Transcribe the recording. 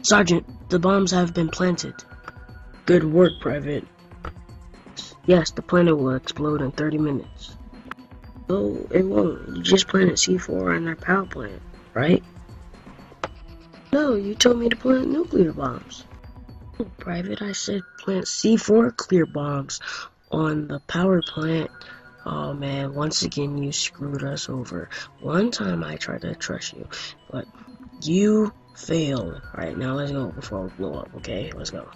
Sergeant, the bombs have been planted. Good work, Private. Yes, the planet will explode in 30 minutes. No, it won't. You just planted C4 on our power plant, right? No, you told me to plant nuclear bombs. Oh, Private, I said plant C4 clear bombs on the power plant. Oh man, once again you screwed us over. One time I tried to trust you, but you failed. Alright, now let's go before we blow up, okay? Let's go.